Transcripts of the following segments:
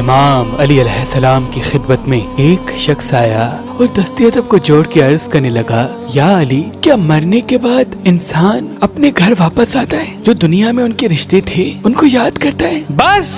امام علی علیہ السلام کی خدمت میں ایک شخص آیا اور دست ادب کو جوڑ کے عرض کرنے لگا، یا علی، کیا مرنے کے بعد انسان اپنے گھر واپس آتا ہے؟ جو دنیا میں ان کے رشتے تھے ان کو یاد کرتا ہے؟ بس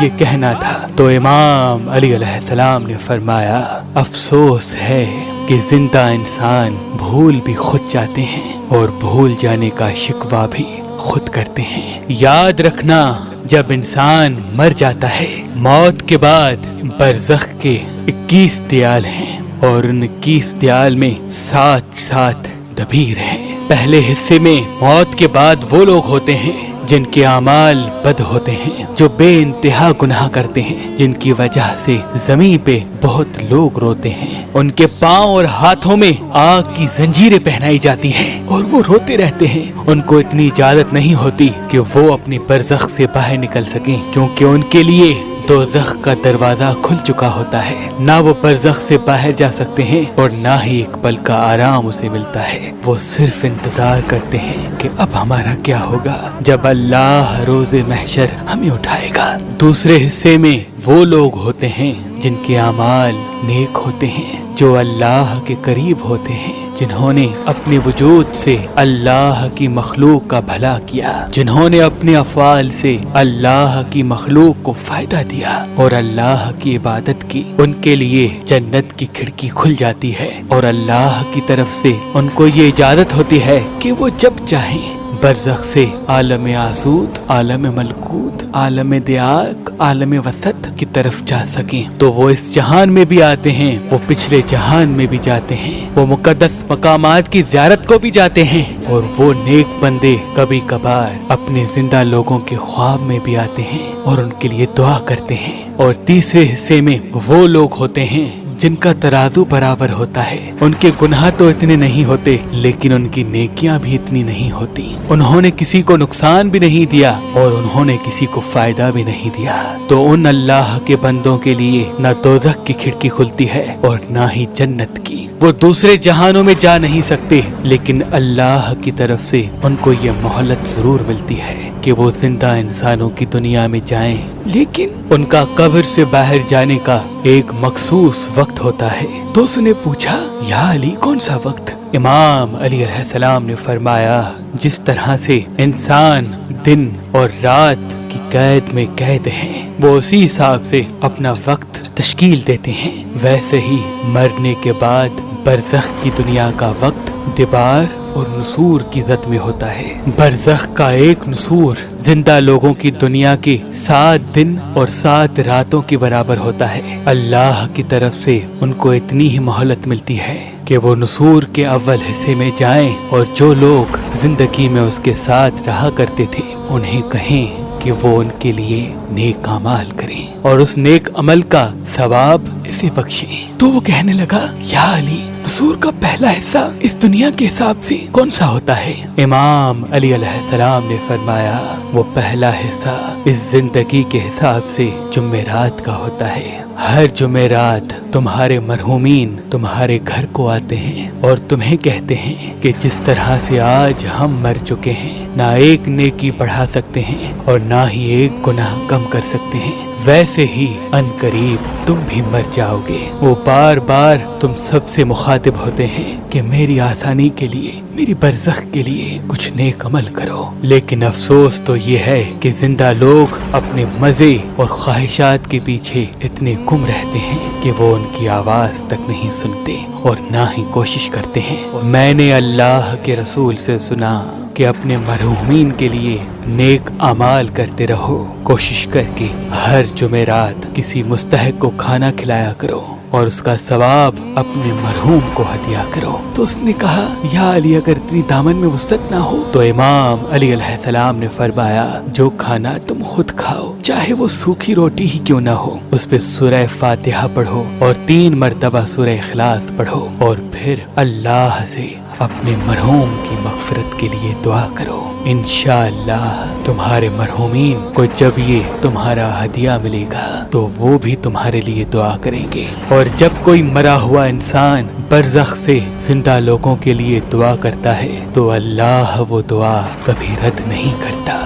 یہ کہنا تھا تو امام علی علیہ السلام نے فرمایا، افسوس ہے کہ زندہ انسان بھول بھی خود جاتے ہیں اور بھول جانے کا شکوہ بھی خود کرتے ہیں۔ یاد رکھنا، جب انسان مر جاتا ہے، موت کے بعد برزخ کے 21 دیال ہیں اور ان 21 دیال میں 7 دبیر ہیں۔ پہلے حصے میں موت کے بعد وہ لوگ ہوتے ہیں جن کے اعمال بد ہوتے ہیں، جو بے انتہا گناہ کرتے ہیں، جن کی وجہ سے زمین پہ بہت لوگ روتے ہیں۔ ان کے پاؤں اور ہاتھوں میں آگ کی زنجیریں پہنائی جاتی ہیں اور وہ روتے رہتے ہیں۔ ان کو اتنی اجازت نہیں ہوتی کہ وہ اپنی برزخ سے باہر نکل سکیں، کیونکہ ان کے لیے دوزخ کا دروازہ کھل چکا ہوتا ہے۔ نہ وہ برزخ سے باہر جا سکتے ہیں اور نہ ہی ایک پل کا آرام اسے ملتا ہے۔ وہ صرف انتظار کرتے ہیں کہ اب ہمارا کیا ہوگا جب اللہ روز محشر ہمیں اٹھائے گا۔ دوسرے حصے میں وہ لوگ ہوتے ہیں جن کے اعمال نیک ہوتے ہیں، جو اللہ کے قریب ہوتے ہیں، جنہوں نے اپنے وجود سے اللہ کی مخلوق کا بھلا کیا، جنہوں نے اپنے افعال سے اللہ کی مخلوق کو فائدہ دیا اور اللہ کی عبادت کی۔ ان کے لیے جنت کی کھڑکی کھل جاتی ہے اور اللہ کی طرف سے ان کو یہ اجازت ہوتی ہے کہ وہ جب چاہیں برزخ سے عالم آسود، عالم ملکوت، عالم دیاق، عالم وسط کی طرف جا سکیں۔ تو وہ اس جہان میں بھی آتے ہیں، وہ پچھلے جہان میں بھی جاتے ہیں، وہ مقدس مقامات کی زیارت کو بھی جاتے ہیں، اور وہ نیک بندے کبھی کبھار اپنے زندہ لوگوں کے خواب میں بھی آتے ہیں اور ان کے لیے دعا کرتے ہیں۔ اور تیسرے حصے میں وہ لوگ ہوتے ہیں جن کا ترازو برابر ہوتا ہے۔ ان کے گناہ تو اتنے نہیں ہوتے لیکن ان کی نیکیاں بھی اتنی نہیں ہوتی۔ انہوں نے کسی کو نقصان بھی نہیں دیا اور انہوں نے کسی کو فائدہ بھی نہیں دیا۔ تو ان اللہ کے بندوں کے لیے نہ دوزخ کی کھڑکی کھلتی ہے اور نہ ہی جنت کی۔ وہ دوسرے جہانوں میں جا نہیں سکتے، لیکن اللہ کی طرف سے ان کو یہ مہلت ضرور ملتی ہے کہ وہ زندہ انسانوں کی دنیا میں جائیں، لیکن ان کا قبر سے باہر جانے کا ایک مخصوص وقت ہوتا ہے۔ تو اس نے پوچھا، یا علی، کون سا وقت؟ امام علی علیہ السلام نے فرمایا، جس طرح سے انسان دن اور رات کی قید میں قید ہیں، وہ اسی حساب سے اپنا وقت تشکیل دیتے ہیں، ویسے ہی مرنے کے بعد برزخ کی دنیا کا وقت دیبار اور نسور کی ذات میں ہوتا ہے۔ برزخ کا ایک نسور زندہ لوگوں کی دنیا کے 7 دن اور 7 راتوں کے برابر ہوتا ہے۔ اللہ کی طرف سے ان کو اتنی ہی مہلت ملتی ہے کہ وہ نسور کے اول حصے میں جائیں اور جو لوگ زندگی میں اس کے ساتھ رہا کرتے تھے انہیں کہیں کہ وہ ان کے لیے نیک اعمال کریں اور اس نیک عمل کا ثواب اسے بخشیں۔ تو وہ کہنے لگا، یا علی، نسور کا پہلا حصہ اس دنیا کے حساب سے کون سا ہوتا ہے؟ امام علی علیہ السلام نے فرمایا، وہ پہلا حصہ اس زندگی کے حساب سے جمعرات کا ہوتا ہے۔ ہر جمعرات تمہارے مرحومین تمہارے گھر کو آتے ہیں اور تمہیں کہتے ہیں کہ جس طرح سے آج ہم مر چکے ہیں، نہ ایک نیکی بڑھا سکتے ہیں اور نہ ہی ایک گناہ کم کر سکتے ہیں، ویسے ہی ان قریب تم بھی مر جاؤ گے۔ وہ بار بار تم سب سے مخاطب ہوتے ہیں کہ میری آسانی کے لیے، میری برزخ کے لیے کچھ نیک عمل کرو، لیکن افسوس تو یہ ہے کہ زندہ لوگ اپنے مزے اور خواہشات کے پیچھے اتنے گم رہتے ہیں کہ وہ ان کی آواز تک نہیں سنتے اور نہ ہی کوشش کرتے ہیں۔ میں نے اللہ کے رسول سے سنا کہ اپنے مرحومین کے لیے نیک اعمال کرتے رہو، کوشش کر کے ہر جمعرات کسی مستحق کو کھانا کھلایا کرو اور اس کا ثواب اپنے مرحوم کو ہدیہ کرو۔ تو اس نے کہا، یا علی، اگر اتنی دامن میں وسعت نہ ہو تو امام علی علیہ السلام نے فرمایا، جو کھانا تم خود کھاؤ، چاہے وہ سوکھی روٹی ہی کیوں نہ ہو، اس پہ سورہ فاتحہ پڑھو اور 3 مرتبہ سورہ اخلاص پڑھو اور پھر اللہ سے اپنے مرحوم کی مغفرت کے لیے دعا کرو۔ انشاءاللہ تمہارے مرحومین کو جب یہ تمہارا ہدیہ ملے گا تو وہ بھی تمہارے لیے دعا کریں گے۔ اور جب کوئی مرا ہوا انسان برزخ سے زندہ لوگوں کے لیے دعا کرتا ہے تو اللہ وہ دعا کبھی رد نہیں کرتا۔